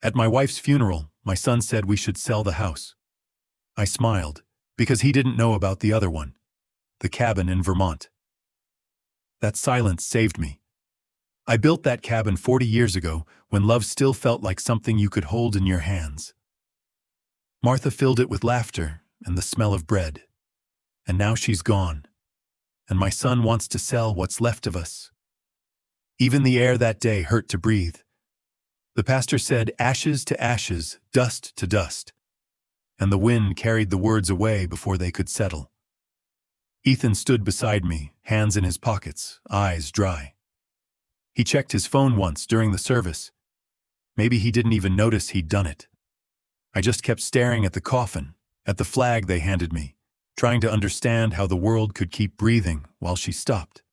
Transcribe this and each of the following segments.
At my wife's funeral, my son said we should sell the house. I smiled, because he didn't know about the other one, the cabin in Vermont. That silence saved me. I built that cabin 40 years ago when love still felt like something you could hold in your hands. Martha filled it with laughter and the smell of bread. And now she's gone. And my son wants to sell what's left of us. Even the air that day hurt to breathe. The pastor said, "Ashes to ashes, dust to dust." And the wind carried the words away before they could settle. Ethan stood beside me, hands in his pockets, eyes dry. He checked his phone once during the service. Maybe he didn't even notice he'd done it. I just kept staring at the coffin, at the flag they handed me, trying to understand how the world could keep breathing while she stopped.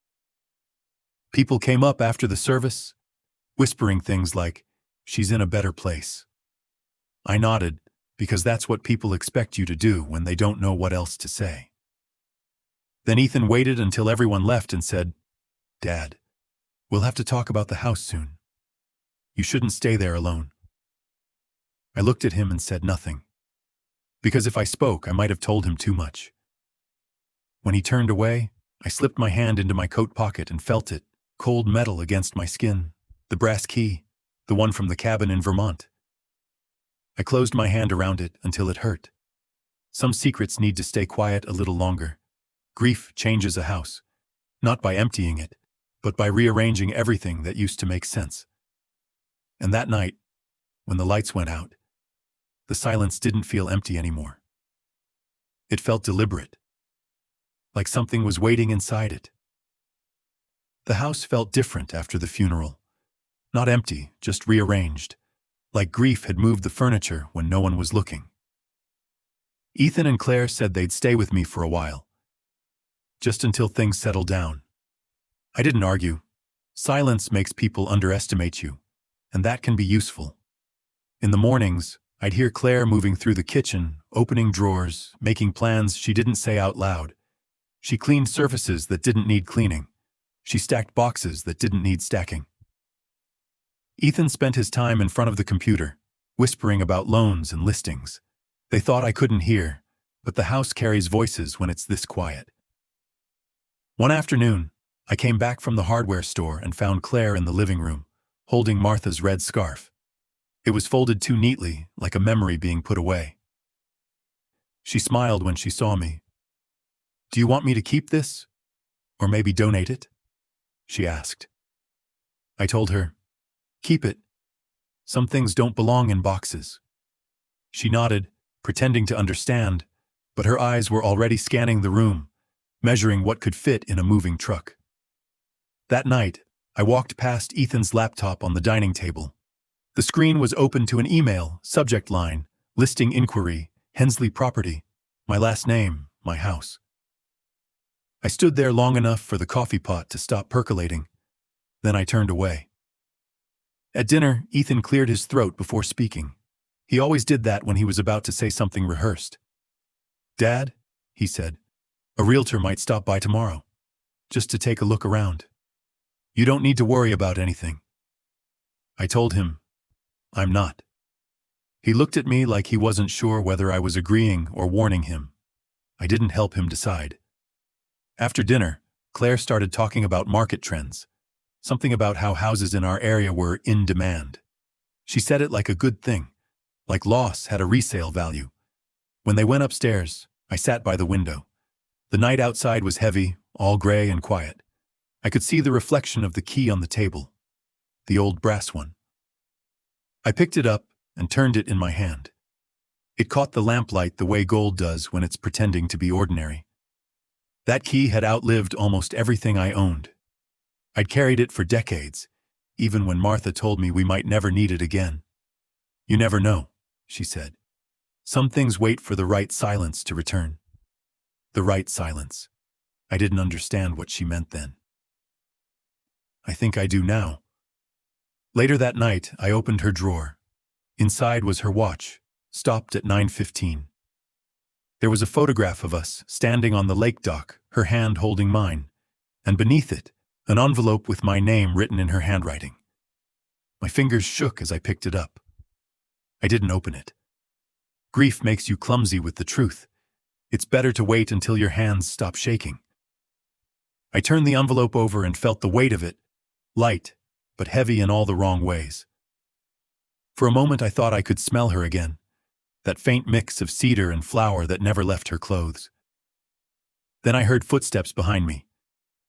People came up after the service, whispering things like, "She's in a better place." I nodded, because that's what people expect you to do when they don't know what else to say. Then Ethan waited until everyone left and said, "Dad, we'll have to talk about the house soon. You shouldn't stay there alone." I looked at him and said nothing, because if I spoke, I might have told him too much. When he turned away, I slipped my hand into my coat pocket and felt it, cold metal against my skin, the brass key, the one from the cabin in Vermont. I closed my hand around it until it hurt. Some secrets need to stay quiet a little longer. Grief changes a house, not by emptying it, but by rearranging everything that used to make sense. And that night, when the lights went out, the silence didn't feel empty anymore. It felt deliberate, like something was waiting inside it. The house felt different after the funeral. Not empty, just rearranged, like grief had moved the furniture when no one was looking. Ethan and Claire said they'd stay with me for a while, just until things settled down. I didn't argue. Silence makes people underestimate you, and that can be useful. In the mornings, I'd hear Claire moving through the kitchen, opening drawers, making plans she didn't say out loud. She cleaned surfaces that didn't need cleaning. She stacked boxes that didn't need stacking. Ethan spent his time in front of the computer, whispering about loans and listings. They thought I couldn't hear, but the house carries voices when it's this quiet. One afternoon, I came back from the hardware store and found Claire in the living room, holding Martha's red scarf. It was folded too neatly, like a memory being put away. She smiled when she saw me. "Do you want me to keep this? Or maybe donate it?" she asked. I told her, "Keep it. Some things don't belong in boxes." She nodded, pretending to understand, but her eyes were already scanning the room, measuring what could fit in a moving truck. That night, I walked past Ethan's laptop on the dining table. The screen was open to an email, subject line, listing inquiry, Hensley property, my last name, my house. I stood there long enough for the coffee pot to stop percolating. Then I turned away. At dinner, Ethan cleared his throat before speaking. He always did that when he was about to say something rehearsed. "Dad," he said, "a realtor might stop by tomorrow, just to take a look around. You don't need to worry about anything." I told him, "I'm not." He looked at me like he wasn't sure whether I was agreeing or warning him. I didn't help him decide. After dinner, Claire started talking about market trends, something about how houses in our area were in demand. She said it like a good thing, like loss had a resale value. When they went upstairs, I sat by the window. The night outside was heavy, all gray and quiet. I could see the reflection of the key on the table, the old brass one. I picked it up and turned it in my hand. It caught the lamplight the way gold does when it's pretending to be ordinary. That key had outlived almost everything I owned. I'd carried it for decades, even when Martha told me we might never need it again. "You never know," she said. "Some things wait for the right silence to return." The right silence. I didn't understand what she meant then. I think I do now. Later that night, I opened her drawer. Inside was her watch, stopped at 9:15. There was a photograph of us standing on the lake dock, her hand holding mine, and beneath it, an envelope with my name written in her handwriting. My fingers shook as I picked it up. I didn't open it. Grief makes you clumsy with the truth. It's better to wait until your hands stop shaking. I turned the envelope over and felt the weight of it, light, but heavy in all the wrong ways. For a moment I thought I could smell her again, that faint mix of cedar and flour that never left her clothes. Then I heard footsteps behind me.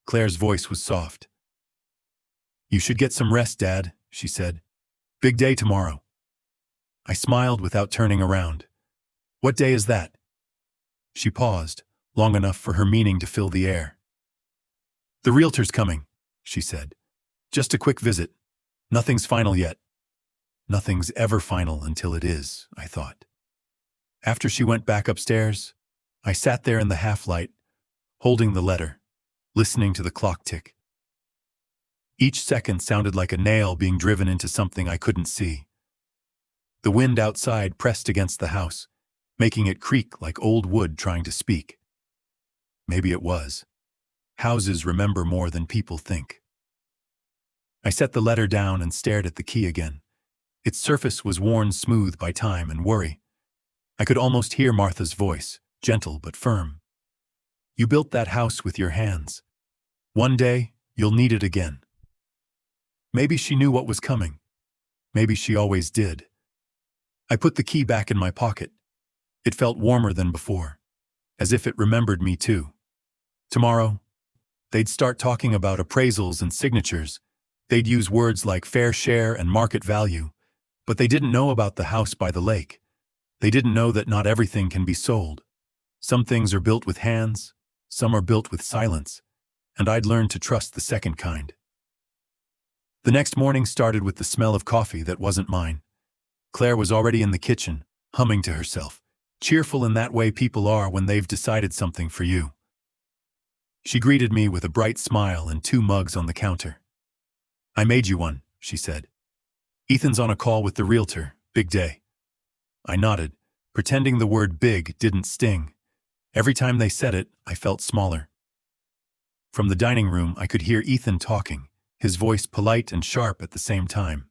Claire's voice was soft. "You should get some rest, Dad," she said. "Big day tomorrow." I smiled without turning around. "What day is that?" She paused, long enough for her meaning to fill the air. "The realtor's coming," she said. "Just a quick visit. Nothing's final yet." Nothing's ever final until it is, I thought. After she went back upstairs, I sat there in the half-light, holding the letter, listening to the clock tick. Each second sounded like a nail being driven into something I couldn't see. The wind outside pressed against the house, making it creak like old wood trying to speak. Maybe it was. Houses remember more than people think. I set the letter down and stared at the key again. Its surface was worn smooth by time and worry. I could almost hear Martha's voice, gentle but firm. "You built that house with your hands. One day, you'll need it again." Maybe she knew what was coming. Maybe she always did. I put the key back in my pocket. It felt warmer than before, as if it remembered me too. Tomorrow, they'd start talking about appraisals and signatures. They'd use words like fair share and market value, but they didn't know about the house by the lake. They didn't know that not everything can be sold. Some things are built with hands, some are built with silence, and I'd learned to trust the second kind. The next morning started with the smell of coffee that wasn't mine. Claire was already in the kitchen, humming to herself, cheerful in that way people are when they've decided something for you. She greeted me with a bright smile and 2 mugs on the counter. "I made you one," she said. "Ethan's on a call with the realtor. Big day." I nodded, pretending the word big didn't sting. Every time they said it, I felt smaller. From the dining room, I could hear Ethan talking, his voice polite and sharp at the same time.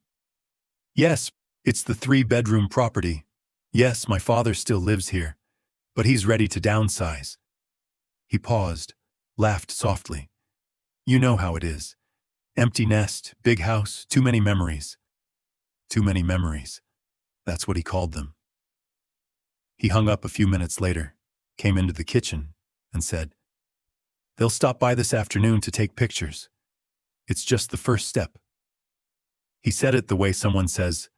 "Yes, it's the 3-bedroom property. Yes, my father still lives here, but he's ready to downsize." He paused, laughed softly. "You know how it is. Empty nest, big house, too many memories." Too many memories. That's what he called them. He hung up a few minutes later, came into the kitchen, and said, "They'll stop by this afternoon to take pictures. It's just the first step." He said it the way someone says,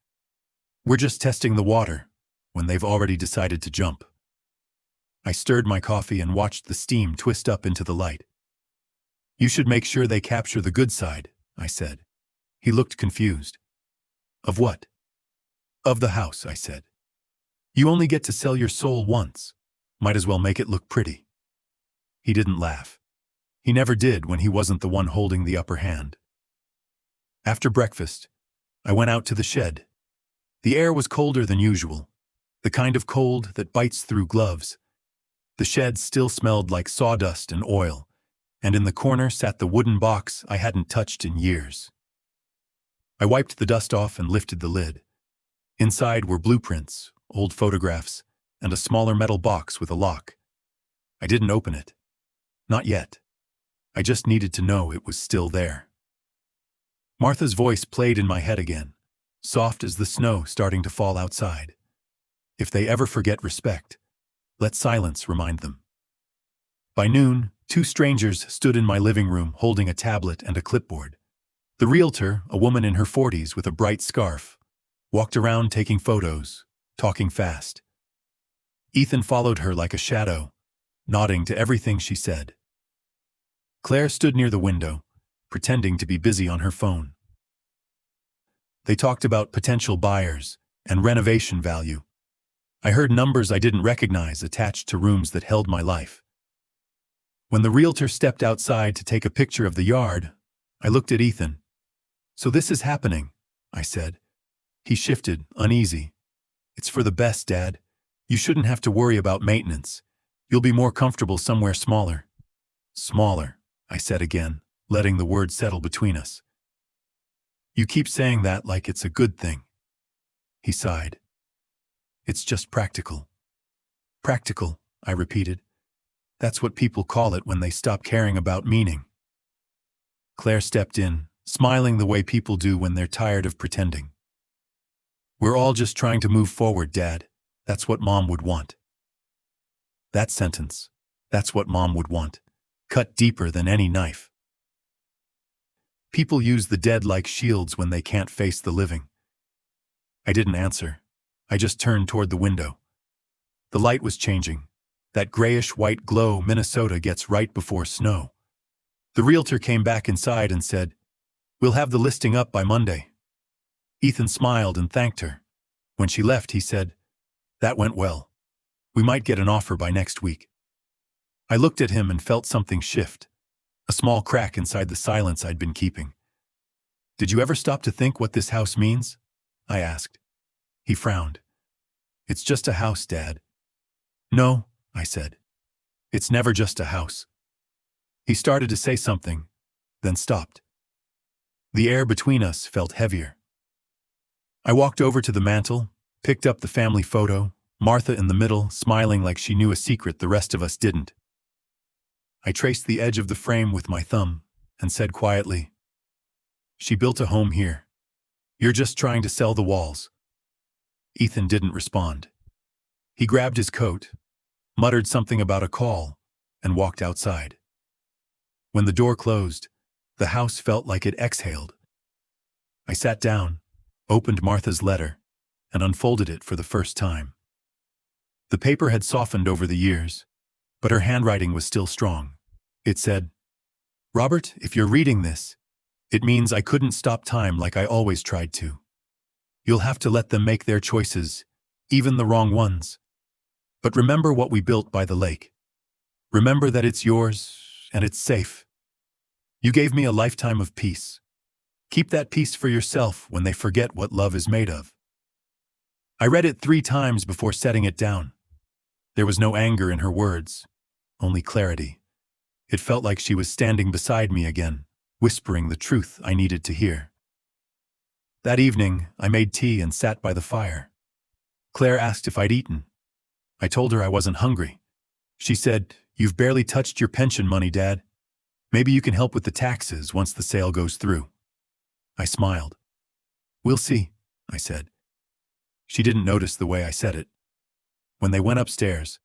"We're just testing the water," when they've already decided to jump. I stirred my coffee and watched the steam twist up into the light. "You should make sure they capture the good side," I said. He looked confused. "Of what?" "Of the house," I said. "You only get to sell your soul once. Might as well make it look pretty." He didn't laugh. He never did when he wasn't the one holding the upper hand. After breakfast, I went out to the shed. The air was colder than usual, the kind of cold that bites through gloves. The shed still smelled like sawdust and oil, and in the corner sat the wooden box I hadn't touched in years. I wiped the dust off and lifted the lid. Inside were blueprints, old photographs, and a smaller metal box with a lock. I didn't open it. Not yet. I just needed to know it was still there. Martha's voice played in my head again, soft as the snow starting to fall outside. If they ever forget respect, let silence remind them. By noon, 2 strangers stood in my living room holding a tablet and a clipboard. The realtor, a woman in her 40s with a bright scarf, walked around taking photos, talking fast. Ethan followed her like a shadow, nodding to everything she said. Claire stood near the window, pretending to be busy on her phone. They talked about potential buyers and renovation value. I heard numbers I didn't recognize attached to rooms that held my life. When the realtor stepped outside to take a picture of the yard, I looked at Ethan. "So this is happening," I said. He shifted, uneasy. "It's for the best, Dad. You shouldn't have to worry about maintenance. You'll be more comfortable somewhere smaller." "Smaller," I said again, letting the word settle between us. "You keep saying that like it's a good thing." He sighed. It's just practical. Practical, I repeated. That's what people call it when they stop caring about meaning. Claire stepped in, smiling the way people do when they're tired of pretending. We're all just trying to move forward, Dad. That's what Mom would want. That sentence, that's what Mom would want, cut deeper than any knife. People use the dead like shields when they can't face the living. I didn't answer. I just turned toward the window. The light was changing. That grayish-white glow Minnesota gets right before snow. The realtor came back inside and said, "We'll have the listing up by Monday." Ethan smiled and thanked her. When she left, he said, "That went well. We might get an offer by next week." I looked at him and felt something shift, a small crack inside the silence I'd been keeping. "Did you ever stop to think what this house means?" I asked. He frowned. "It's just a house, Dad." "No," I said. "It's never just a house." He started to say something, then stopped. The air between us felt heavier. I walked over to the mantel, picked up the family photo, Martha in the middle, smiling like she knew a secret the rest of us didn't. I traced the edge of the frame with my thumb and said quietly, "She built a home here. You're just trying to sell the walls." Ethan didn't respond. He grabbed his coat, muttered something about a call, and walked outside. When the door closed, the house felt like it exhaled. I sat down, opened Martha's letter, and unfolded it for the first time. The paper had softened over the years, but her handwriting was still strong. It said, "Robert, if you're reading this, it means I couldn't stop time like I always tried to. You'll have to let them make their choices, even the wrong ones. But remember what we built by the lake. Remember that it's yours and it's safe. You gave me a lifetime of peace. Keep that peace for yourself when they forget what love is made of." I read it 3 times before setting it down. There was no anger in her words, only clarity. It felt like she was standing beside me again, whispering the truth I needed to hear. That evening, I made tea and sat by the fire. Claire asked if I'd eaten. I told her I wasn't hungry. She said, "You've barely touched your pension money, Dad. Maybe you can help with the taxes once the sale goes through." I smiled. "We'll see," I said. She didn't notice the way I said it. When they went upstairs,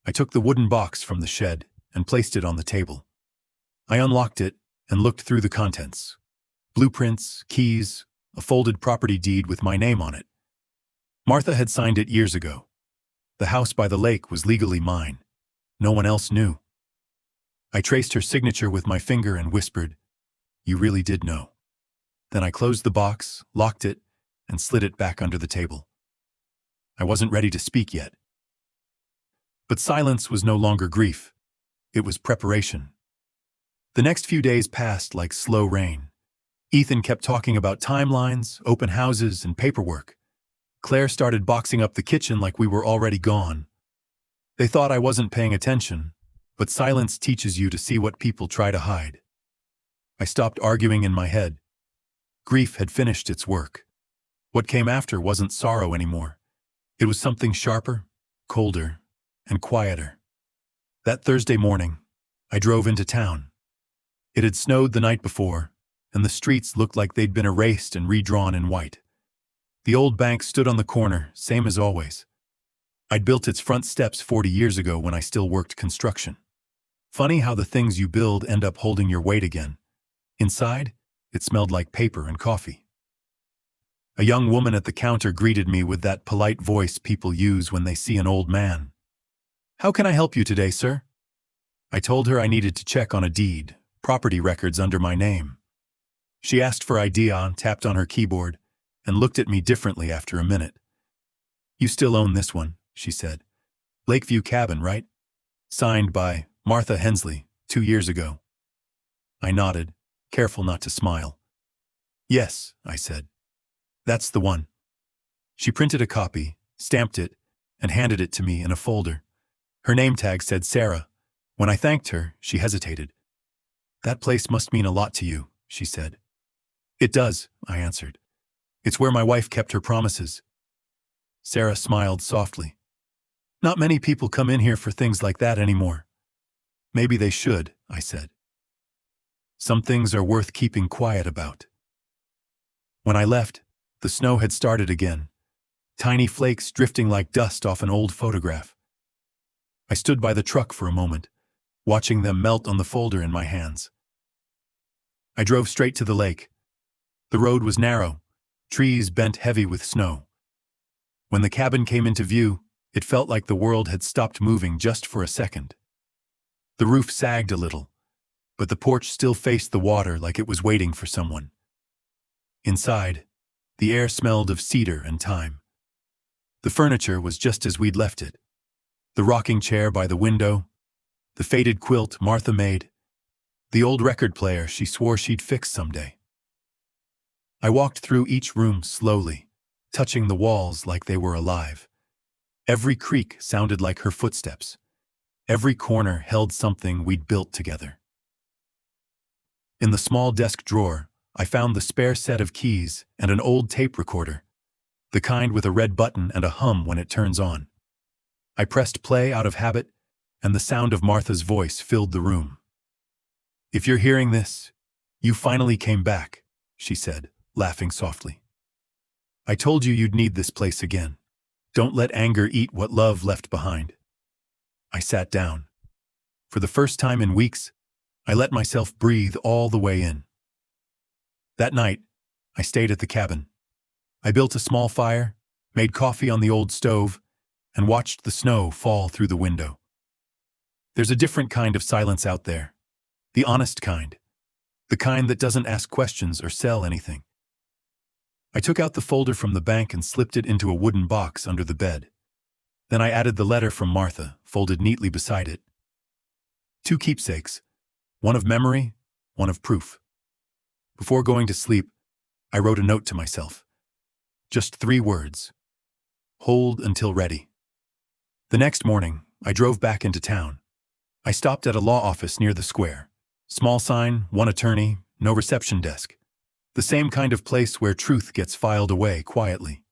I took the wooden box from the shed and placed it on the table. I unlocked it and looked through the contents. Blueprints, keys, a folded property deed with my name on it. Martha had signed it years ago. The house by the lake was legally mine. No one else knew. I traced her signature with my finger and whispered, "You really did know." Then I closed the box, locked it, and slid it back under the table. I wasn't ready to speak yet. But silence was no longer grief. It was preparation. The next few days passed like slow rain. Ethan kept talking about timelines, open houses, and paperwork. Claire started boxing up the kitchen like we were already gone. They thought I wasn't paying attention, but silence teaches you to see what people try to hide. I stopped arguing in my head. Grief had finished its work. What came after wasn't sorrow anymore. It was something sharper, colder, and quieter. That Thursday morning, I drove into town. It had snowed the night before, and the streets looked like they'd been erased and redrawn in white. The old bank stood on the corner, same as always. I'd built its front steps 40 years ago when I still worked construction. Funny how the things you build end up holding your weight again. Inside, it smelled like paper and coffee. A young woman at the counter greeted me with that polite voice people use when they see an old man. "How can I help you today, sir?" I told her I needed to check on a deed, property records under my name. She asked for ID, tapped on her keyboard, and looked at me differently after a minute. "You still own this one," she said. "Lakeview Cabin, right? Signed by Martha Hensley 2 years ago." I nodded, careful not to smile. "Yes," I said. "That's the one." She printed a copy, stamped it, and handed it to me in a folder. Her name tag said Sarah. When I thanked her, she hesitated. "That place must mean a lot to you," she said. "It does," I answered. "It's where my wife kept her promises." Sarah smiled softly. Not many people come in here for things like that anymore. Maybe they should, I said. Some things are worth keeping quiet about. When I left, the snow had started again, tiny flakes drifting like dust off an old photograph. I stood by the truck for a moment, watching them melt on the folder in my hands. I drove straight to the lake. The road was narrow, trees bent heavy with snow. When the cabin came into view, it felt like the world had stopped moving just for a second. The roof sagged a little, but the porch still faced the water like it was waiting for someone. Inside, the air smelled of cedar and thyme. The furniture was just as we'd left it. The rocking chair by the window, the faded quilt Martha made, the old record player she swore she'd fix someday. I walked through each room slowly, touching the walls like they were alive. Every creak sounded like her footsteps. Every corner held something we'd built together. In the small desk drawer, I found the spare set of keys and an old tape recorder, the kind with a red button and a hum when it turns on. I pressed play out of habit, and the sound of Martha's voice filled the room. If you're hearing this, you finally came back, she said, laughing softly. I told you you'd need this place again. Don't let anger eat what love left behind. I sat down. For the first time in weeks, I let myself breathe all the way in. That night, I stayed at the cabin. I built a small fire, made coffee on the old stove, and watched the snow fall through the window. There's a different kind of silence out there. The honest kind. The kind that doesn't ask questions or sell anything. I took out the folder from the bank and slipped it into a wooden box under the bed. Then I added the letter from Martha, folded neatly beside it. 2 keepsakes, one of memory, one of proof. Before going to sleep, I wrote a note to myself. Just 3 words. Hold until ready. The next morning, I drove back into town. I stopped at a law office near the square. Small sign, 1 attorney, no reception desk. The same kind of place where truth gets filed away quietly.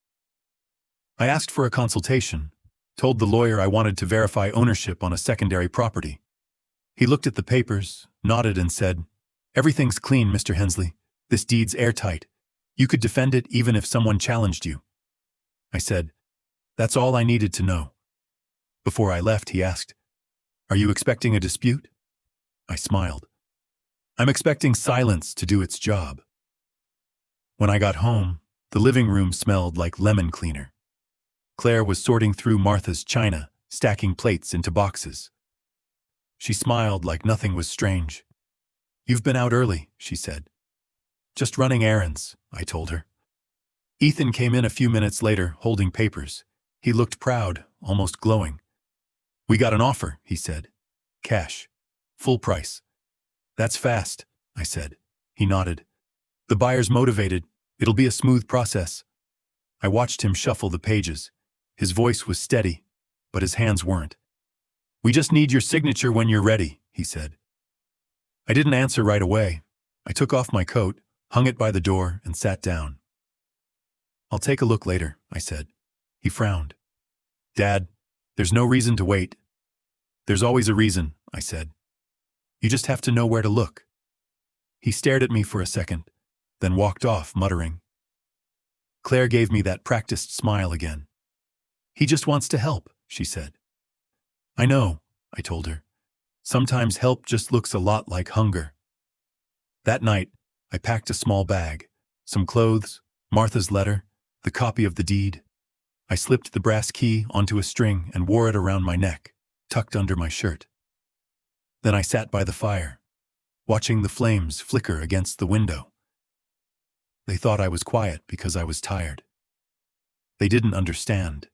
I asked for a consultation, told the lawyer I wanted to verify ownership on a secondary property. He looked at the papers, nodded and said, "Everything's clean, Mr. Hensley. This deed's airtight. You could defend it even if someone challenged you." I said, "That's all I needed to know." Before I left, he asked, "Are you expecting a dispute?" I smiled. "I'm expecting silence to do its job." When I got home, the living room smelled like lemon cleaner. Claire was sorting through Martha's china, stacking plates into boxes. She smiled like nothing was strange. "You've been out early," she said. "Just running errands," I told her. Ethan came in a few minutes later, holding papers. He looked proud, almost glowing. "We got an offer," he said. "Cash. Full price." "That's fast," I said. He nodded. "The buyer's motivated. It'll be a smooth process." I watched him shuffle the pages. His voice was steady, but his hands weren't. "We just need your signature when you're ready," he said. I didn't answer right away. I took off my coat, hung it by the door, and sat down. "I'll take a look later," I said. He frowned. "Dad, there's no reason to wait." "There's always a reason," I said. "You just have to know where to look." He stared at me for a second, then walked off, muttering. Claire gave me that practiced smile again. "He just wants to help," she said. "I know," I told her. "Sometimes help just looks a lot like hunger." That night, I packed a small bag, some clothes, Martha's letter, the copy of the deed. I slipped the brass key onto a string and wore it around my neck, tucked under my shirt. Then I sat by the fire, watching the flames flicker against the window. They thought I was quiet because I was tired. They didn't understand.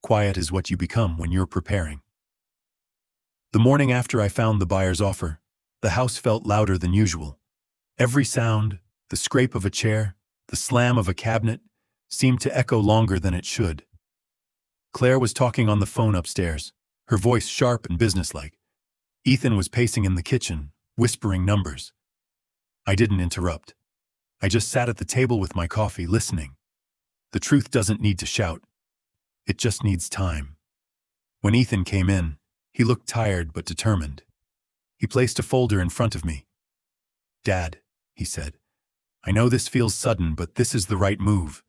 Quiet is what you become when you're preparing. The morning after I found the buyer's offer, the house felt louder than usual. Every sound, the scrape of a chair, the slam of a cabinet, seemed to echo longer than it should. Claire was talking on the phone upstairs, her voice sharp and businesslike. Ethan was pacing in the kitchen, whispering numbers. I didn't interrupt. I just sat at the table with my coffee, listening. The truth doesn't need to shout. It just needs time. When Ethan came in, he looked tired but determined. He placed a folder in front of me. "Dad," he said, "I know this feels sudden, but this is the right move.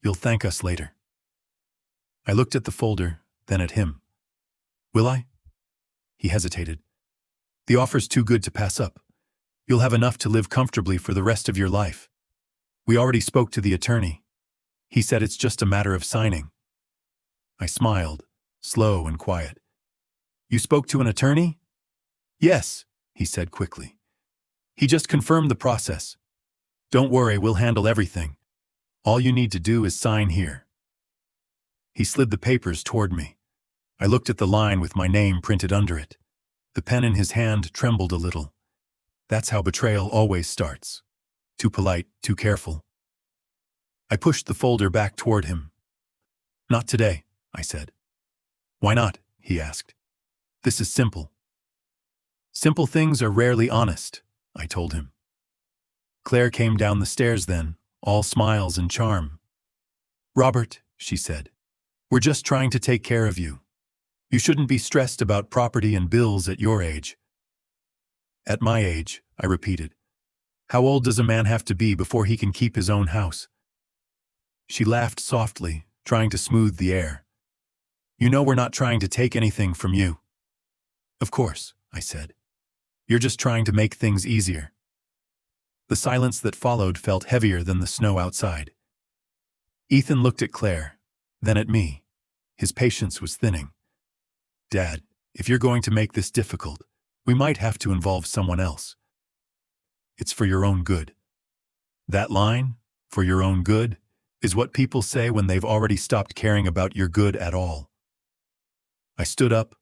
You'll thank us later." I looked at the folder, then at him. "Will I?" He hesitated. "The offer's too good to pass up. You'll have enough to live comfortably for the rest of your life. We already spoke to the attorney. He said it's just a matter of signing." I smiled, slow and quiet. "You spoke to an attorney?" "Yes," he said quickly. "He just confirmed the process. Don't worry, we'll handle everything. All you need to do is sign here." He slid the papers toward me. I looked at the line with my name printed under it. The pen in his hand trembled a little. That's how betrayal always starts. Too polite, too careful. I pushed the folder back toward him. "Not today," I said. "Why not?" he asked. "This is simple." "Simple things are rarely honest," I told him. Claire came down the stairs then, all smiles and charm. "Robert," she said, "we're just trying to take care of you. You shouldn't be stressed about property and bills at your age." "At my age," I repeated. "How old does a man have to be before he can keep his own house?" She laughed softly, trying to smooth the air. "You know we're not trying to take anything from you." "Of course," I said. "You're just trying to make things easier." The silence that followed felt heavier than the snow outside. Ethan looked at Claire, then at me. His patience was thinning. "Dad, if you're going to make this difficult, we might have to involve someone else. It's for your own good." That line, "for your own good," is what people say when they've already stopped caring about your good at all. I stood up,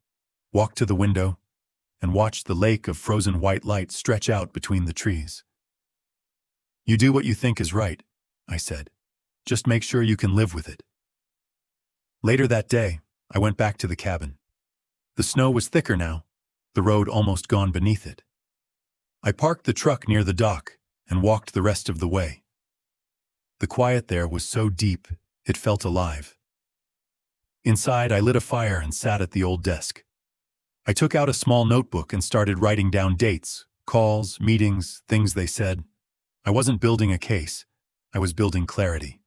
walked to the window, and watched the lake of frozen white light stretch out between the trees. "You do what you think is right," I said. "Just make sure you can live with it." Later that day, I went back to the cabin. The snow was thicker now, the road almost gone beneath it. I parked the truck near the dock and walked the rest of the way. The quiet there was so deep, it felt alive. Inside, I lit a fire and sat at the old desk. I took out a small notebook and started writing down dates, calls, meetings, things they said. I wasn't building a case. I was building clarity.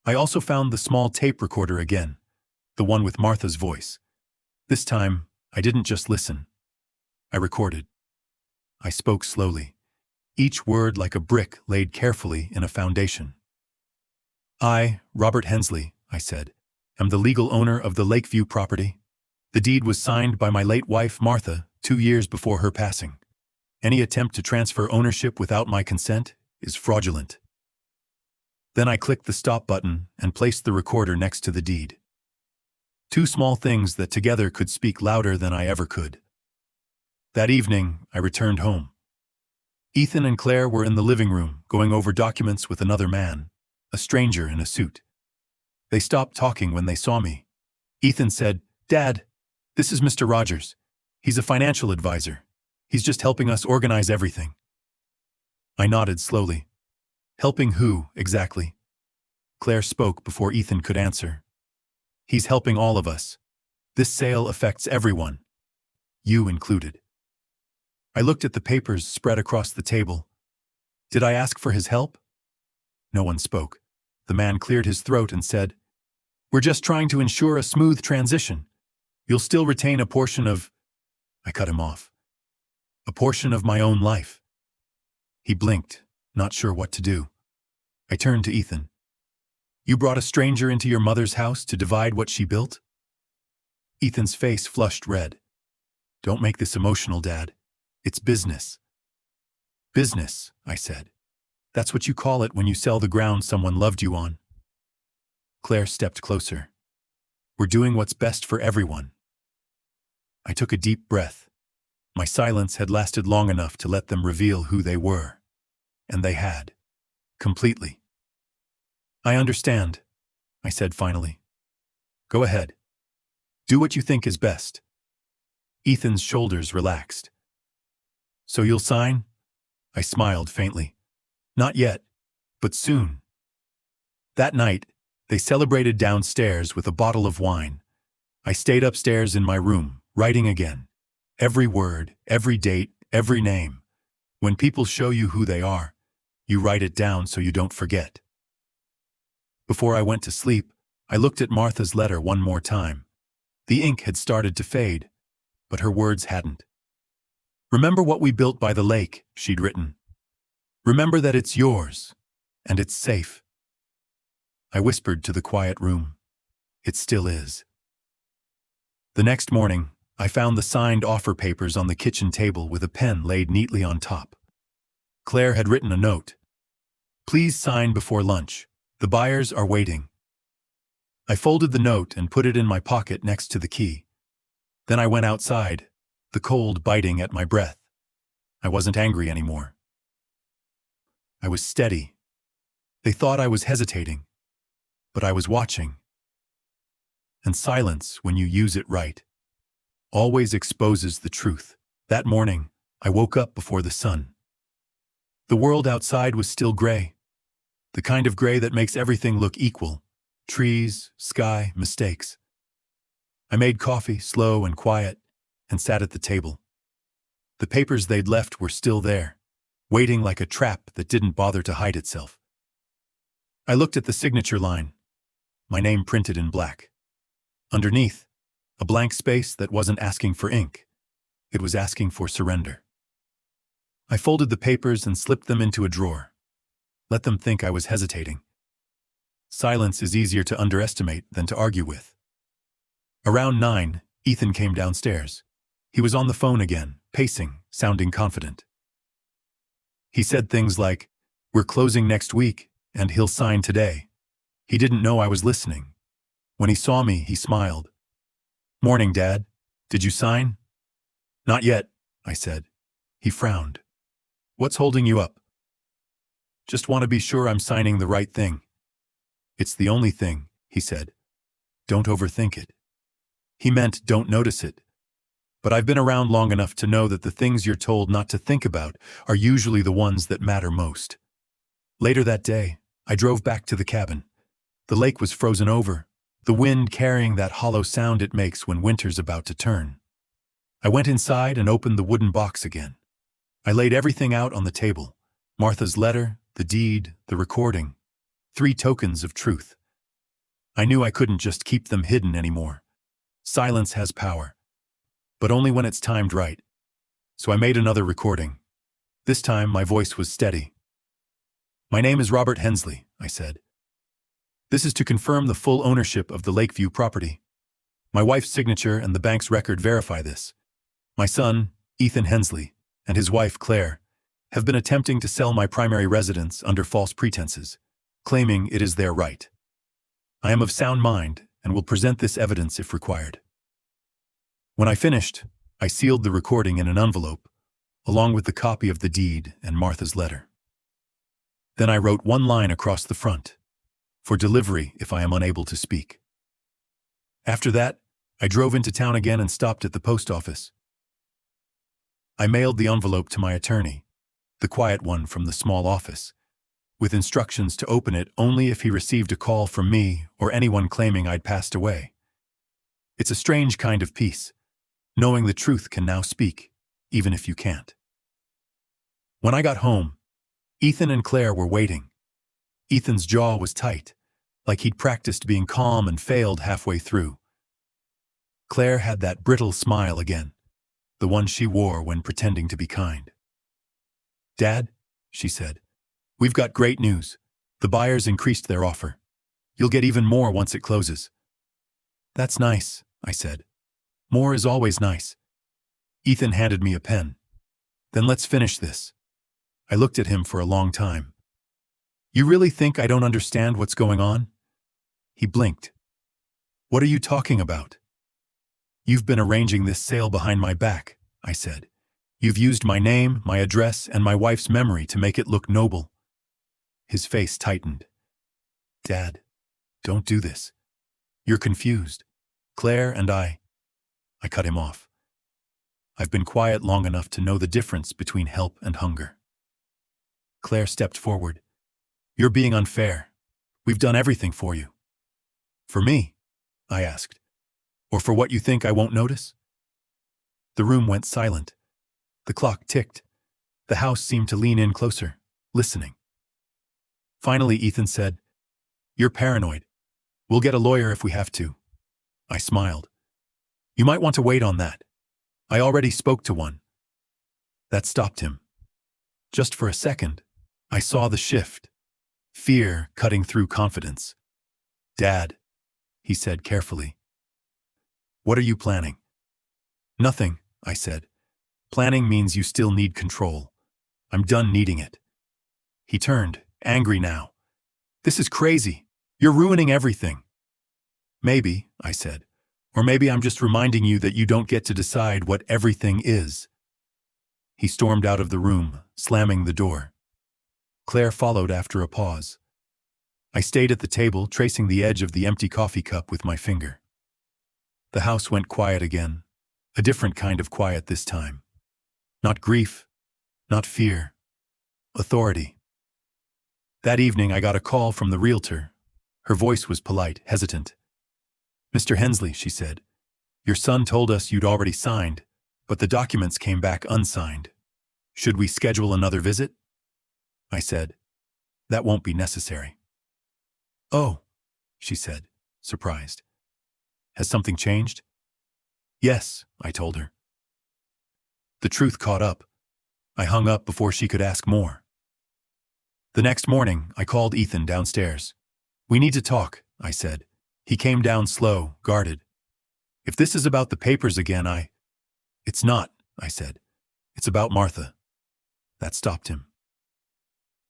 I also found the small tape recorder again, the one with Martha's voice. This time, I didn't just listen. I recorded. I spoke slowly, each word like a brick laid carefully in a foundation. "I, Robert Hensley," I said, "am the legal owner of the Lakeview property. The deed was signed by my late wife, Martha, 2 years before her passing. Any attempt to transfer ownership without my consent is fraudulent." Then I clicked the stop button and placed the recorder next to the deed. 2 small things that together could speak louder than I ever could. That evening, I returned home. Ethan and Claire were in the living room, going over documents with another man, a stranger in a suit. They stopped talking when they saw me. Ethan said, "Dad, this is Mr. Rogers. He's a financial advisor. He's just helping us organize everything." I nodded slowly. "Helping who, exactly?" Claire spoke before Ethan could answer. "He's helping all of us. This sale affects everyone, you included." I looked at the papers spread across the table. Did I ask for his help? No one spoke. The man cleared his throat and said, "We're just trying to ensure a smooth transition. You'll still retain a portion of—" I cut him off. "A portion of my own life." He blinked, not sure what to do. I turned to Ethan. "You brought a stranger into your mother's house to divide what she built?" Ethan's face flushed red. "Don't make this emotional, Dad. It's business." "Business," I said. "That's what you call it when you sell the ground someone loved you on." Claire stepped closer. "We're doing what's best for everyone." I took a deep breath. My silence had lasted long enough to let them reveal who they were. And they had. Completely. "I understand," I said finally. "Go ahead. Do what you think is best." Ethan's shoulders relaxed. "So you'll sign?" I smiled faintly. "Not yet, but soon." That night, They celebrated downstairs with a bottle of wine. I stayed upstairs in my room, writing again. Every word, every date, every name. When people show you who they are, you write it down so you don't forget. Before I went to sleep, I looked at Martha's letter one more time. The ink had started to fade, but her words hadn't. "Remember what we built by the lake," she'd written. "Remember that it's yours, and it's safe." I whispered to the quiet room. It still is. The next morning, I found the signed offer papers on the kitchen table with a pen laid neatly on top. Claire had written a note. "Please sign before lunch. The buyers are waiting." I folded the note and put it in my pocket next to the key. Then I went outside, the cold biting at my breath. I wasn't angry anymore. I was steady. They thought I was hesitating, but I was watching. And silence, when you use it right, always exposes the truth. That morning, I woke up before the sun. The world outside was still gray, the kind of gray that makes everything look equal: trees, sky, mistakes. I made coffee, slow and quiet, and sat at the table. The papers they'd left were still there, waiting like a trap that didn't bother to hide itself. I looked at the signature line, my name printed in black. Underneath, a blank space that wasn't asking for ink. It was asking for surrender. I folded the papers and slipped them into a drawer. Let them think I was hesitating. Silence is easier to underestimate than to argue with. Around 9, Ethan came downstairs. He was on the phone again, pacing, sounding confident. He said things like, "We're closing next week, and he'll sign today." He didn't know I was listening. When he saw me, he smiled. "Morning, Dad. Did you sign?" "Not yet," I said. He frowned. "What's holding you up?" "Just want to be sure I'm signing the right thing." "It's the only thing," he said. "Don't overthink it." He meant don't notice it. But I've been around long enough to know that the things you're told not to think about are usually the ones that matter most. Later that day, I drove back to the cabin. The lake was frozen over, the wind carrying that hollow sound it makes when winter's about to turn. I went inside and opened the wooden box again. I laid everything out on the table: Martha's letter, the deed, the recording. 3 tokens of truth. I knew I couldn't just keep them hidden anymore. Silence has power, but only when it's timed right. So I made another recording. This time my voice was steady. "My name is Robert Hensley," I said. "This is to confirm the full ownership of the Lakeview property. My wife's signature and the bank's record verify this. My son, Ethan Hensley, and his wife, Claire, have been attempting to sell my primary residence under false pretenses, claiming it is their right. I am of sound mind and will present this evidence if required." When I finished, I sealed the recording in an envelope, along with the copy of the deed and Martha's letter. Then I wrote one line across the front: "For delivery if I am unable to speak." After that, I drove into town again and stopped at the post office. I mailed the envelope to my attorney, the quiet one from the small office, with instructions to open it only if he received a call from me or anyone claiming I'd passed away. It's a strange kind of peace, knowing the truth can now speak, even if you can't. When I got home, Ethan and Claire were waiting. Ethan's jaw was tight, like he'd practiced being calm and failed halfway through. Claire had that brittle smile again, the one she wore when pretending to be kind. "Dad," she said, "we've got great news. The buyers increased their offer. You'll get even more once it closes." "That's nice," I said. "More is always nice." Ethan handed me a pen. "Then let's finish this." I looked at him for a long time. "You really think I don't understand what's going on?" He blinked. "What are you talking about?" "You've been arranging this sale behind my back," I said. "You've used my name, my address, and my wife's memory to make it look noble." His face tightened. "Dad, don't do this. You're confused. Claire and I cut him off. "I've been quiet long enough to know the difference between help and hunger." Claire stepped forward. "You're being unfair. We've done everything for you. For me? I asked. Or for what you think I won't notice? The room went silent. The clock ticked. The house seemed to lean in closer, listening. Finally, Ethan said, "You're paranoid. We'll get a lawyer if we have to." I smiled. "You might want to wait on that. I already spoke to one." That stopped him. Just for a second, I saw the shift. Fear cutting through confidence. "Dad," he said carefully. "What are you planning?" "Nothing," I said. "Planning means you still need control. I'm done needing it." He turned, angry now. "This is crazy. You're ruining everything." "Maybe," I said. "Or maybe I'm just reminding you that you don't get to decide what everything is." He stormed out of the room, slamming the door. Claire followed after a pause. I stayed at the table, tracing the edge of the empty coffee cup with my finger. The house went quiet again, a different kind of quiet this time. Not grief, not fear, authority. That evening I got a call from the realtor. Her voice was polite, hesitant. "Mr. Hensley," she said, "your son told us you'd already signed, but the documents came back unsigned. Should we schedule another visit?" I said, "That won't be necessary." "Oh," she said, surprised. "Has something changed?" "Yes," I told her. The truth caught up. I hung up before she could ask more. The next morning, I called Ethan downstairs. "We need to talk," I said. He came down slow, guarded. "If this is about the papers again, It's not," I said. "It's about Martha." That stopped him.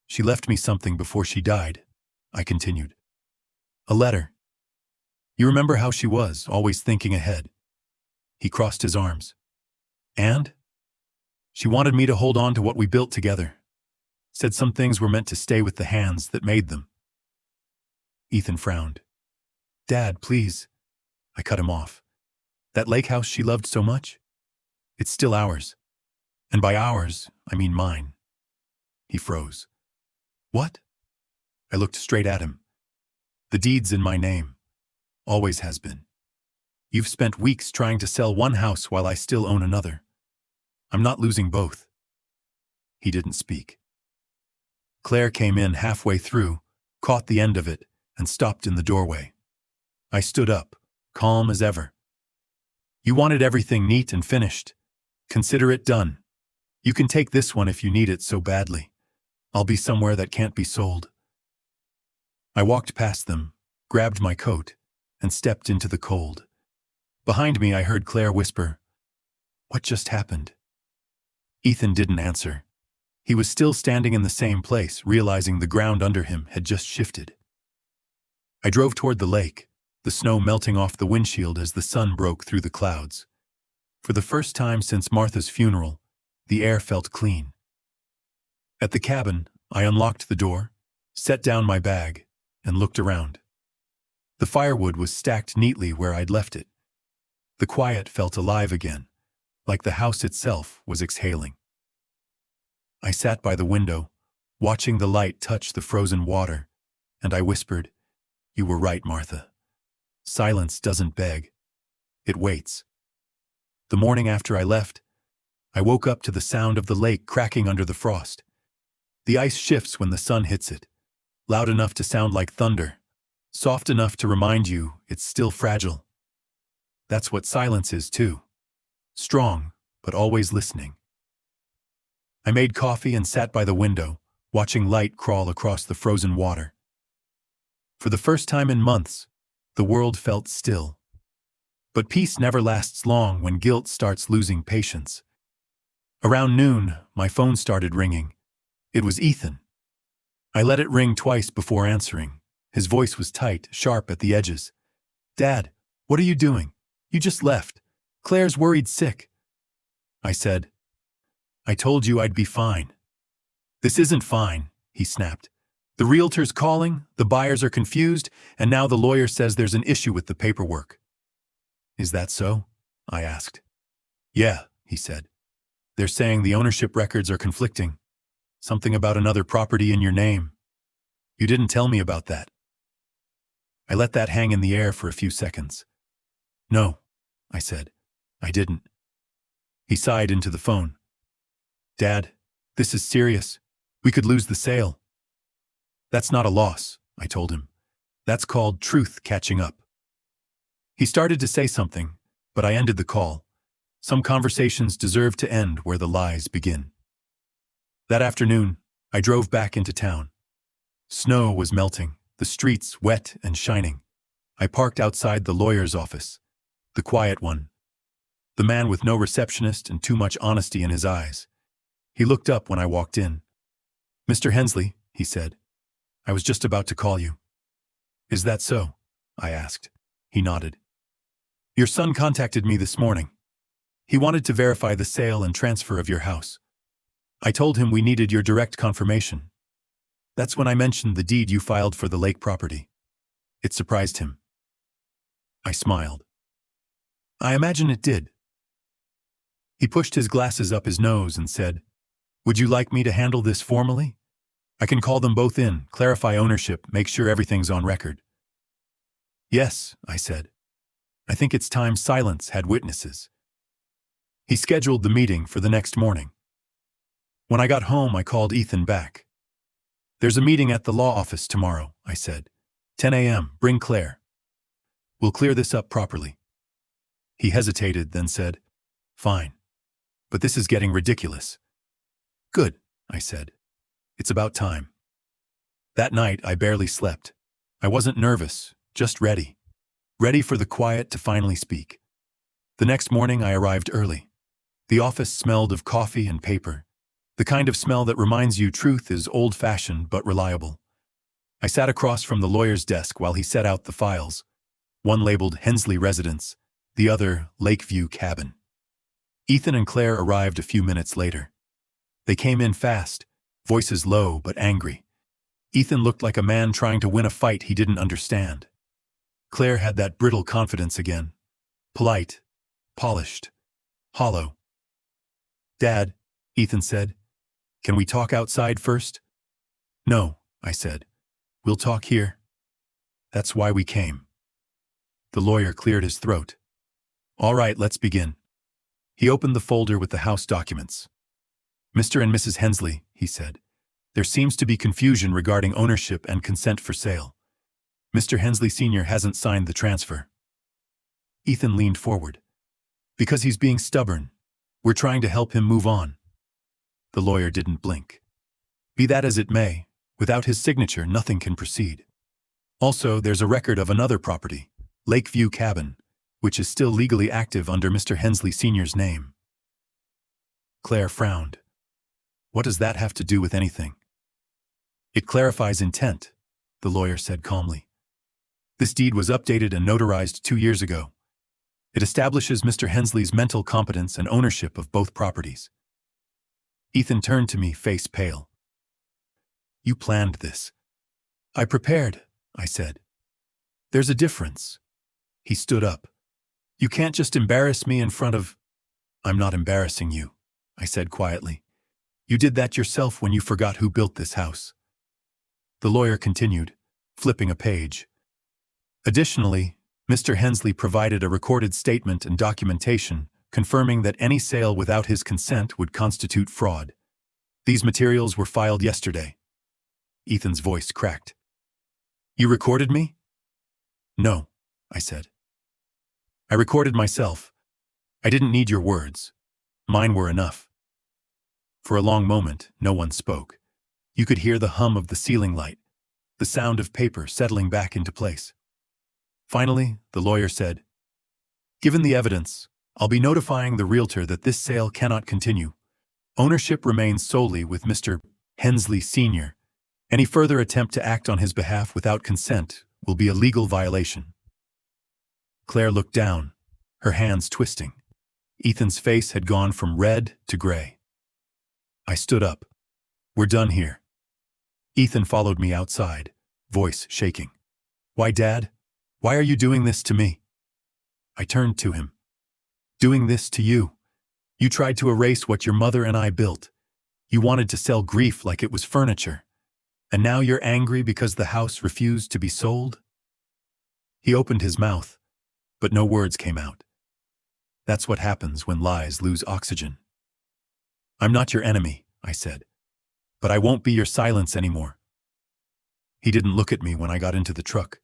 "She left me something before she died," I continued. "A letter. You remember how she was, always thinking ahead." He crossed his arms. "And? She wanted me to hold on to what we built together. Said some things were meant to stay with the hands that made them." Ethan frowned. "Dad, please." I cut him off. "That lake house she loved so much? It's still ours. And by ours, I mean mine." He froze. "What?" I looked straight at him. "The deed's in my name. Always has been. You've spent weeks trying to sell one house while I still own another. I'm not losing both." He didn't speak. Claire came in halfway through, caught the end of it, and stopped in the doorway. I stood up, calm as ever. "You wanted everything neat and finished. Consider it done. You can take this one if you need it so badly. I'll be somewhere that can't be sold." I walked past them, grabbed my coat, and stepped into the cold. Behind me I heard Claire whisper, "What just happened?" Ethan didn't answer. He was still standing in the same place, realizing the ground under him had just shifted. I drove toward the lake, the snow melting off the windshield as the sun broke through the clouds. For the first time since Martha's funeral, the air felt clean. At the cabin, I unlocked the door, set down my bag, and looked around. The firewood was stacked neatly where I'd left it. The quiet felt alive again, like the house itself was exhaling. I sat by the window, watching the light touch the frozen water, and I whispered, "You were right, Martha. Silence doesn't beg. It waits." The morning after I left, I woke up to the sound of the lake cracking under the frost. The ice shifts when the sun hits it, loud enough to sound like thunder, soft enough to remind you it's still fragile. That's what silence is too. Strong, but always listening. I made coffee and sat by the window, watching light crawl across the frozen water. For the first time in months, the world felt still. But peace never lasts long when guilt starts losing patience. Around noon, my phone started ringing. It was Ethan. I let it ring twice before answering. His voice was tight, sharp at the edges. "Dad, what are you doing? You just left. Claire's worried sick." I said, "I told you I'd be fine." "This isn't fine," he snapped. "The realtor's calling, the buyers are confused, and now the lawyer says there's an issue with the paperwork." "Is that so?" I asked. "Yeah," he said. "They're saying the ownership records are conflicting. Something about another property in your name. You didn't tell me about that." I let that hang in the air for a few seconds. No, I said. I didn't. He sighed into the phone. Dad, this is serious. We could lose the sale. That's not a loss, I told him. That's called truth catching up. He started to say something, but I ended the call. Some conversations deserve to end where the lies begin. That afternoon, I drove back into town. Snow was melting, the streets wet and shining. I parked outside the lawyer's office, the quiet one. The man with no receptionist and too much honesty in his eyes. He looked up when I walked in. Mr. Hensley, he said, I was just about to call you. Is that so? I asked. He nodded. Your son contacted me this morning. He wanted to verify the sale and transfer of your house. I told him we needed your direct confirmation. That's when I mentioned the deed you filed for the lake property. It surprised him. I smiled. I imagine it did. He pushed his glasses up his nose and said, Would you like me to handle this formally? I can call them both in, clarify ownership, make sure everything's on record. Yes, I said. I think it's time silence had witnesses. He scheduled the meeting for the next morning. When I got home, I called Ethan back. There's a meeting at the law office tomorrow, I said. 10 a.m., bring Claire. We'll clear this up properly. He hesitated, then said, Fine. But this is getting ridiculous. Good, I said. It's about time. That night, I barely slept. I wasn't nervous, just ready. Ready for the quiet to finally speak. The next morning, I arrived early. The office smelled of coffee and paper, the kind of smell that reminds you truth is old-fashioned but reliable. I sat across from the lawyer's desk while he set out the files, one labeled Hensley Residence, the other Lakeview Cabin. Ethan and Claire arrived a few minutes later. They came in fast, voices low but angry. Ethan looked like a man trying to win a fight he didn't understand. Claire had that brittle confidence again. Polite, polished, hollow. Dad, Ethan said, can we talk outside first? No, I said. We'll talk here. That's why we came. The lawyer cleared his throat. All right, let's begin. He opened the folder with the house documents. Mr. and Mrs. Hensley, he said, there seems to be confusion regarding ownership and consent for sale. Mr. Hensley Sr. hasn't signed the transfer. Ethan leaned forward. Because he's being stubborn. We're trying to help him move on. The lawyer didn't blink. Be that as it may, without his signature, nothing can proceed. Also, there's a record of another property, Lakeview Cabin, which is still legally active under Mr. Hensley Sr.'s name. Claire frowned. What does that have to do with anything? It clarifies intent, the lawyer said calmly. This deed was updated and notarized 2 years ago. It establishes Mr. Hensley's mental competence and ownership of both properties. Ethan turned to me, face pale. You planned this. I prepared, I said. There's a difference. He stood up. You can't just embarrass me in front of... I'm not embarrassing you, I said quietly. You did that yourself when you forgot who built this house. The lawyer continued, flipping a page. Additionally, Mr. Hensley provided a recorded statement and documentation confirming that any sale without his consent would constitute fraud. These materials were filed yesterday. Ethan's voice cracked. You recorded me? No, I said. I recorded myself. I didn't need your words. Mine were enough. For a long moment, no one spoke. You could hear the hum of the ceiling light, the sound of paper settling back into place. Finally, the lawyer said, Given the evidence, I'll be notifying the realtor that this sale cannot continue. Ownership remains solely with Mr. Hensley Sr. Any further attempt to act on his behalf without consent will be a legal violation. Claire looked down, her hands twisting. Ethan's face had gone from red to gray. I stood up. We're done here. Ethan followed me outside, voice shaking. Why, Dad? Why are you doing this to me? I turned to him. Doing this to you. You tried to erase what your mother and I built. You wanted to sell grief like it was furniture. And now you're angry because the house refused to be sold? He opened his mouth, but no words came out. That's what happens when lies lose oxygen. I'm not your enemy, I said, but I won't be your silence anymore. He didn't look at me when I got into the truck.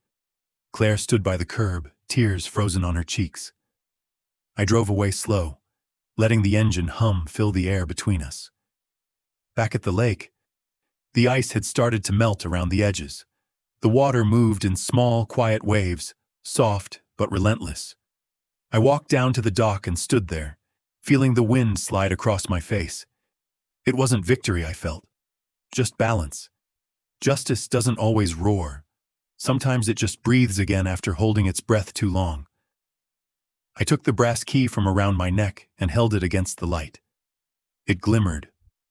Claire stood by the curb, tears frozen on her cheeks. I drove away slow, letting the engine hum fill the air between us. Back at the lake, the ice had started to melt around the edges. The water moved in small, quiet waves, soft but relentless. I walked down to the dock and stood there, feeling the wind slide across my face. It wasn't victory I felt, just balance. Justice doesn't always roar. Sometimes it just breathes again after holding its breath too long. I took the brass key from around my neck and held it against the light. It glimmered,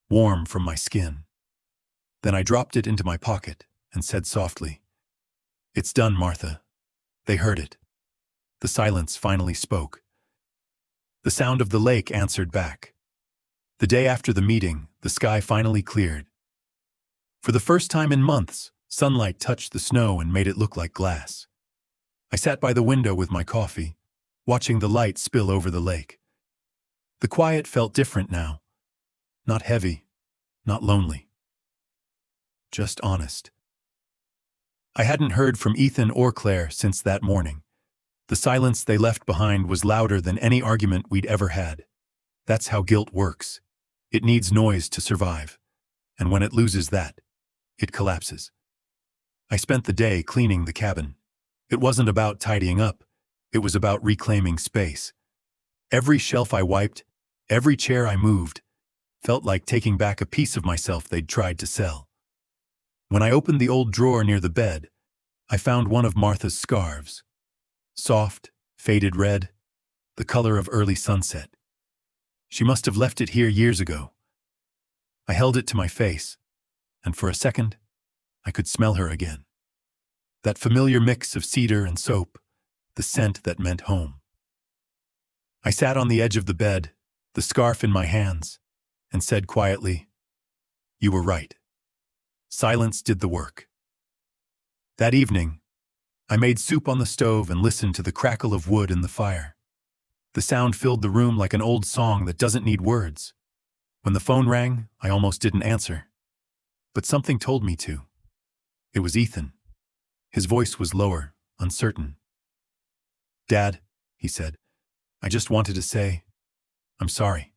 warm from my skin. Then I dropped it into my pocket and said softly, "It's done, Martha." They heard it. The silence finally spoke. The sound of the lake answered back. The day after the meeting, the sky finally cleared. For the first time in months, sunlight touched the snow and made it look like glass. I sat by the window with my coffee, watching the light spill over the lake. The quiet felt different now. Not heavy, not lonely. Just honest. I hadn't heard from Ethan or Claire since that morning. The silence they left behind was louder than any argument we'd ever had. That's how guilt works. It needs noise to survive. And when it loses that, it collapses. I spent the day cleaning the cabin. It wasn't about tidying up. It was about reclaiming space. Every shelf I wiped, every chair I moved, felt like taking back a piece of myself they'd tried to sell. When I opened the old drawer near the bed, I found one of Martha's scarves. Soft, faded red, the color of early sunset. She must have left it here years ago. I held it to my face, and for a second, I could smell her again. That familiar mix of cedar and soap, the scent that meant home. I sat on the edge of the bed, the scarf in my hands, and said quietly, "You were right." Silence did the work. That evening, I made soup on the stove and listened to the crackle of wood in the fire. The sound filled the room like an old song that doesn't need words. When the phone rang, I almost didn't answer. But something told me to. It was Ethan. His voice was lower, uncertain. "Dad," he said, "I just wanted to say, I'm sorry."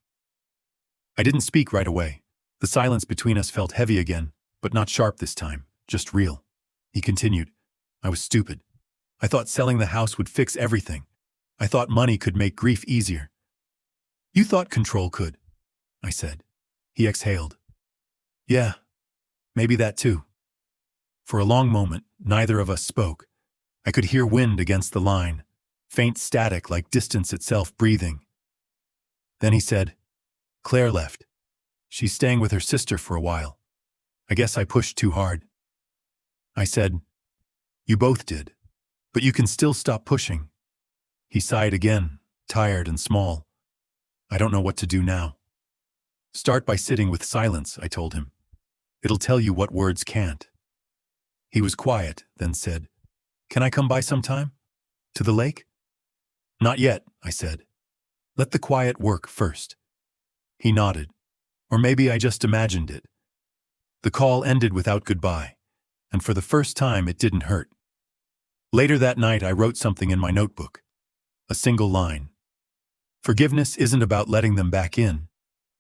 I didn't speak right away. The silence between us felt heavy again, but not sharp this time, just real. He continued, "I was stupid. I thought selling the house would fix everything. I thought money could make grief easier." "You thought control could," I said. He exhaled. "Yeah, maybe that too." For a long moment, neither of us spoke. I could hear wind against the line, faint static like distance itself breathing. Then he said, "Claire left. She's staying with her sister for a while. I guess I pushed too hard." I said, "You both did, but you can still stop pushing." He sighed again, tired and small. "I don't know what to do now." "Start by sitting with silence," I told him. "It'll tell you what words can't." He was quiet, then said, "Can I come by sometime? To the lake?" "Not yet," I said. "Let the quiet work first." He nodded. Or maybe I just imagined it. The call ended without goodbye, and for the first time it didn't hurt. Later that night I wrote something in my notebook. A single line. Forgiveness isn't about letting them back in.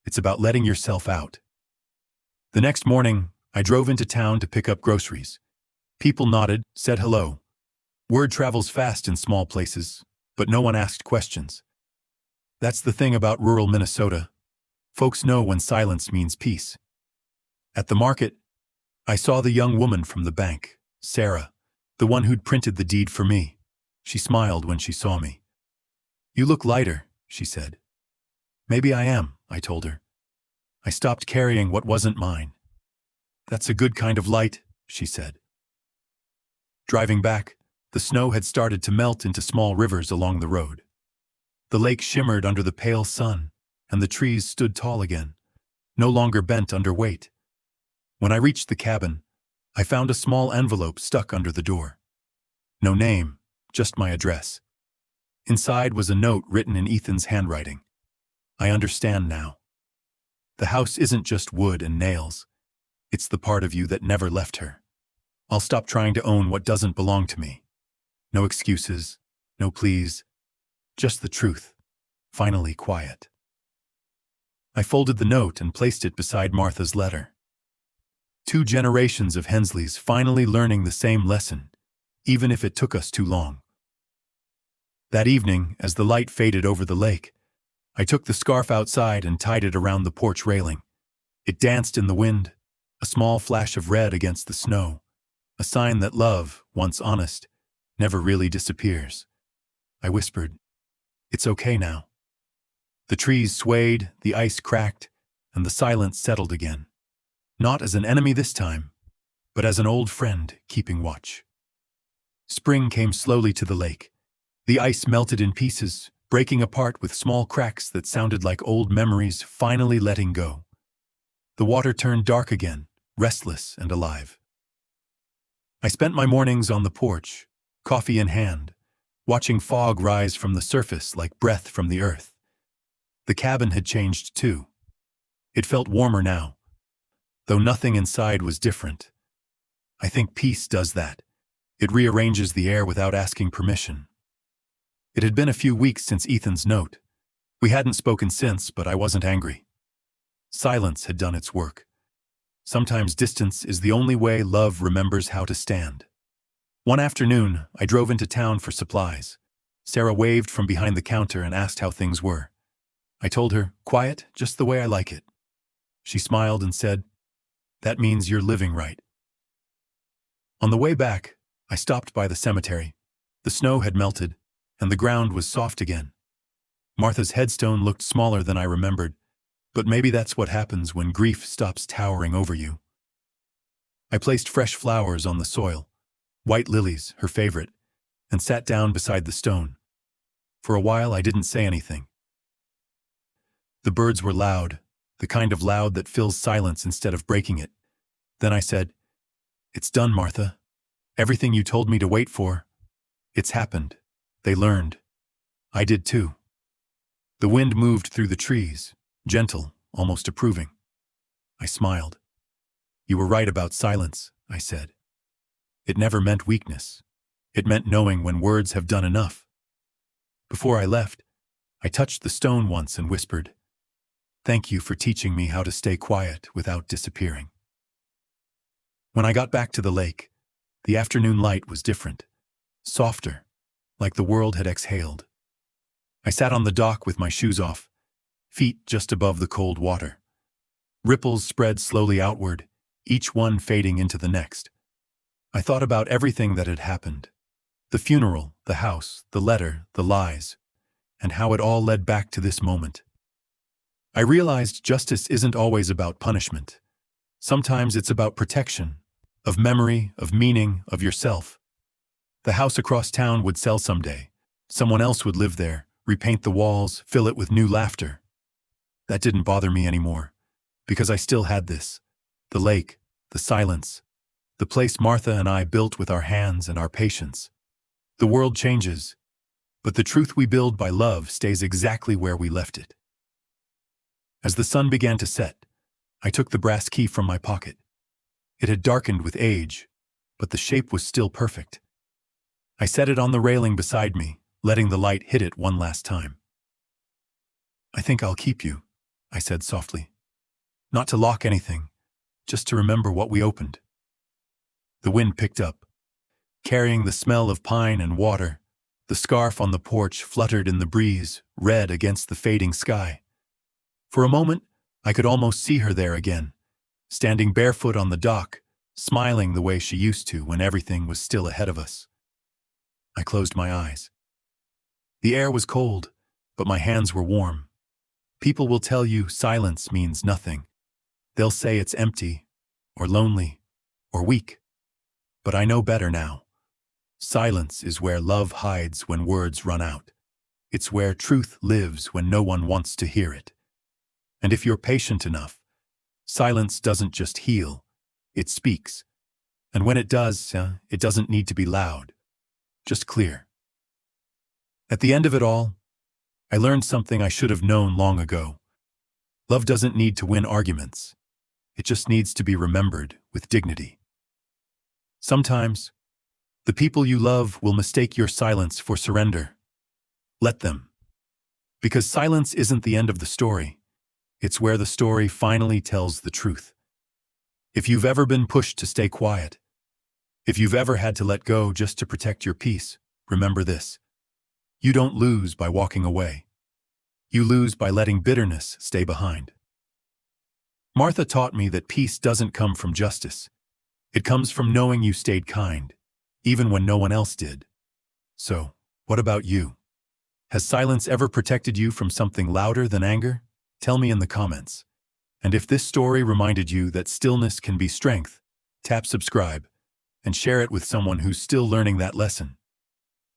It's about letting yourself out. The next morning, I drove into town to pick up groceries. People nodded, said hello. Word travels fast in small places, but no one asked questions. That's the thing about rural Minnesota. Folks know when silence means peace. At the market, I saw the young woman from the bank, Sarah, the one who'd printed the deed for me. She smiled when she saw me. "You look lighter," she said. "Maybe I am," I told her. I stopped carrying what wasn't mine. "That's a good kind of light," she said. Driving back, the snow had started to melt into small rivers along the road. The lake shimmered under the pale sun, and the trees stood tall again, no longer bent under weight. When I reached the cabin, I found a small envelope stuck under the door. No name, just my address. Inside was a note written in Ethan's handwriting. I understand now. The house isn't just wood and nails. It's the part of you that never left her. I'll stop trying to own what doesn't belong to me. No excuses, no pleas, just the truth, finally quiet. I folded the note and placed it beside Martha's letter. 2 generations of Hensleys finally learning the same lesson, even if it took us too long. That evening, as the light faded over the lake, I took the scarf outside and tied it around the porch railing. It danced in the wind, a small flash of red against the snow, a sign that love, once honest, never really disappears. I whispered, "It's okay now." The trees swayed, the ice cracked, and the silence settled again. Not as an enemy this time, but as an old friend keeping watch. Spring came slowly to the lake. The ice melted in pieces, breaking apart with small cracks that sounded like old memories finally letting go. The water turned dark again, restless and alive. I spent my mornings on the porch, coffee in hand, watching fog rise from the surface like breath from the earth. The cabin had changed too. It felt warmer now, though nothing inside was different. I think peace does that. It rearranges the air without asking permission. It had been a few weeks since Ethan's note. We hadn't spoken since, but I wasn't angry. Silence had done its work. Sometimes distance is the only way love remembers how to stand. One afternoon, I drove into town for supplies. Sarah waved from behind the counter and asked how things were. I told her, "Quiet, just the way I like it." She smiled and said, "That means you're living right." On the way back, I stopped by the cemetery. The snow had melted, and the ground was soft again. Martha's headstone looked smaller than I remembered, but maybe that's what happens when grief stops towering over you. I placed fresh flowers on the soil, white lilies, her favorite, and sat down beside the stone. For a while, I didn't say anything. The birds were loud, the kind of loud that fills silence instead of breaking it. Then I said, "It's done, Martha. Everything you told me to wait for. It's happened. They learned. I did too." The wind moved through the trees, gentle, almost approving. I smiled. "You were right about silence," I said. "It never meant weakness. It meant knowing when words have done enough." Before I left, I touched the stone once and whispered, "Thank you for teaching me how to stay quiet without disappearing." When I got back to the lake, the afternoon light was different, softer, like the world had exhaled. I sat on the dock with my shoes off, feet just above the cold water. Ripples spread slowly outward, each one fading into the next. I thought about everything that had happened. The funeral, the house, the letter, the lies, and how it all led back to this moment. I realized justice isn't always about punishment. Sometimes it's about protection, of memory, of meaning, of yourself. The house across town would sell someday. Someone else would live there, repaint the walls, fill it with new laughter. That didn't bother me anymore, because I still had this. The lake, the silence, the place Martha and I built with our hands and our patience. The world changes, but the truth we build by love stays exactly where we left it. As the sun began to set, I took the brass key from my pocket. It had darkened with age, but the shape was still perfect. I set it on the railing beside me, letting the light hit it one last time. "I think I'll keep you," I said softly. "Not to lock anything, just to remember what we opened." The wind picked up, carrying the smell of pine and water. The scarf on the porch fluttered in the breeze, red against the fading sky. For a moment, I could almost see her there again, standing barefoot on the dock, smiling the way she used to when everything was still ahead of us. I closed my eyes. The air was cold, but my hands were warm. People will tell you silence means nothing. They'll say it's empty, or lonely, or weak. But I know better now. Silence is where love hides when words run out. It's where truth lives when no one wants to hear it. And if you're patient enough, silence doesn't just heal, it speaks. And when it does, it doesn't need to be loud, just clear. At the end of it all, I learned something I should have known long ago. Love doesn't need to win arguments. It just needs to be remembered with dignity. Sometimes, the people you love will mistake your silence for surrender. Let them. Because silence isn't the end of the story. It's where the story finally tells the truth. If you've ever been pushed to stay quiet, if you've ever had to let go just to protect your peace, remember this. You don't lose by walking away. You lose by letting bitterness stay behind. Martha taught me that peace doesn't come from justice. It comes from knowing you stayed kind, even when no one else did. So, what about you? Has silence ever protected you from something louder than anger? Tell me in the comments. And if this story reminded you that stillness can be strength, tap subscribe and share it with someone who's still learning that lesson.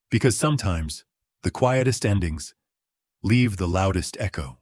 Because sometimes, the quietest endings leave the loudest echo.